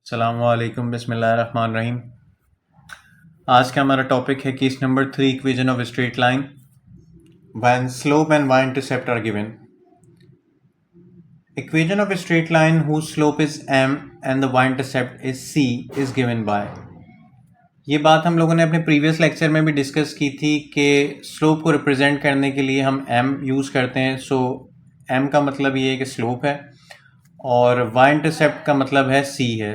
अस्सलामुअलैकुम बिस्मिल्लाहिर्रहमानिर्रहीम। आज का हमारा टॉपिक है case number 3, equation of straight line when slope and y intercept are given. Equation of straight line whose slope is m and the y intercept is c is given by. ये बात हम लोगों ने अपने previous lecture में भी discuss की थी कि स्लोप को रिप्रेजेंट करने के लिए हम m यूज़ करते हैं। सो m का मतलब ये है कि स्लोप है और वाई इंटरसेप्ट का मतलब है c है।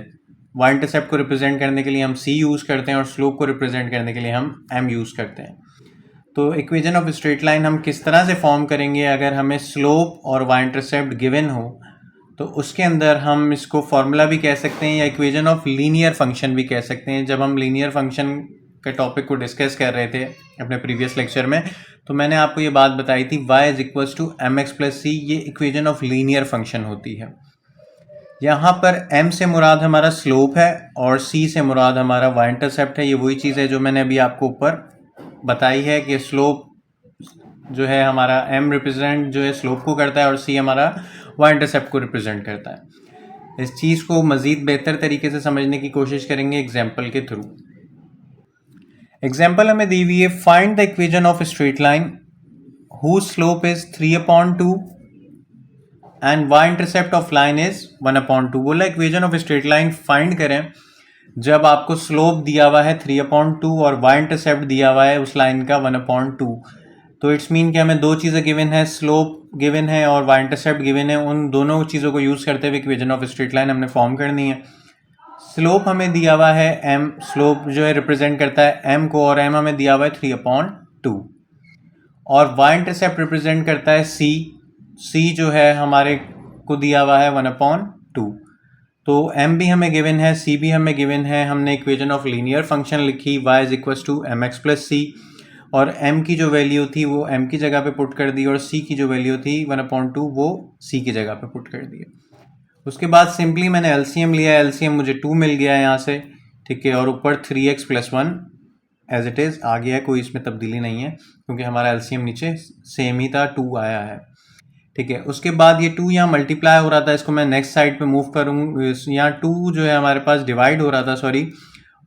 वाई इंटरसेप्ट को रिप्रेजेंट करने के लिए हम c यूज़ करते हैं और स्लोप को रिप्रेजेंट करने के लिए हम m यूज़ करते हैं। तो इक्वेशन ऑफ स्ट्रेट लाइन हम किस तरह से फॉर्म करेंगे? अगर हमें स्लोप और वाई इंटरसेप्ट गिवन हो तो उसके अंदर हम इसको फॉर्मूला भी कह सकते हैं या इक्वेशन ऑफ लीनियर फंक्शन भी कह सकते हैं। जब हम लीनियर फंक्शन के टॉपिक को डिस्कस कर रहे थे अपने प्रीवियस लेक्चर में, तो मैंने आपको ये बात बताई थी y is equals to m x plus c, ये इक्वेशन ऑफ लीनियर फंक्शन होती है। यहाँ पर m से मुराद हमारा स्लोप है और c से मुराद हमारा वाई इंटरसेप्ट है। ये वही चीज़ है जो मैंने अभी आपको ऊपर बताई है कि स्लोप जो है हमारा m रिप्रेजेंट जो है स्लोप को करता है और c हमारा वाई इंटरसेप्ट को रिप्रेजेंट करता है। इस चीज़ को मज़ीद बेहतर तरीके से समझने की कोशिश करेंगे एग्जाम्पल के थ्रू। एग्जाम्पल हमें दी हुई है, find the equation of straight line whose slope is 3/2 and y intercept of line is 1/2। बोला equation of straight line find करें जब आपको स्लोप दिया हुआ है 3/2 और वाई इंटरसेप्ट दिया हुआ है उस लाइन का 1/2। तो इट्स मीन कि हमें दो चीज़ें गिवन है, स्लोप गिवन है और वाई इंटरसेप्ट गिवन है। उन दोनों चीज़ों को यूज़ करते हुए इक्वेशन ऑफ स्ट्रेट लाइन हमने फॉर्म करनी है। स्लोप हमें दिया हुआ है m, स्लोप जो है रिप्रेजेंट करता है m को, और m हमें दिया हुआ है 3/2 और वाई इंटरसेप्ट रिप्रेजेंट करता है c जो है हमारे को दिया हुआ है 1/2। तो m भी हमें गिवन है, c भी हमें गिवन है। हमने इक्वेशन ऑफ लीनियर फंक्शन लिखी y is equal to m x plus c, और m की जो वैल्यू थी वो m की जगह पे पुट कर दी और c की जो वैल्यू थी 1/2 वो c की जगह पे पुट कर दी। उसके बाद सिंपली मैंने एलसीएम लिया, एलसीएम मुझे 2 मिल गया है यहाँ से, ठीक है, और ऊपर 3x plus 1 as it is आ गया है, कोई इसमें तब्दीली नहीं है क्योंकि हमारा एलसीएम नीचे सेम ही था, 2 आया है, ठीक है। उसके बाद ये 2 यहाँ मल्टीप्लाई हो रहा था, इसको मैं नेक्स्ट साइड पे मूव करूँ, यहाँ 2 जो है हमारे पास डिवाइड हो रहा था, सॉरी,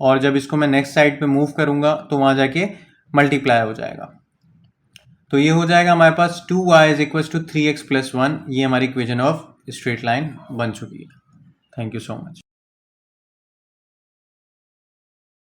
और जब इसको मैं नेक्स्ट साइड पे मूव करूँगा तो वहाँ जाके मल्टीप्लाई हो जाएगा। तो ये हो जाएगा हमारे पास 2y is equal to 3x plus 1। ये हमारी इक्वेशन ऑफ स्ट्रेट लाइन बन चुकी है। Thank you so much.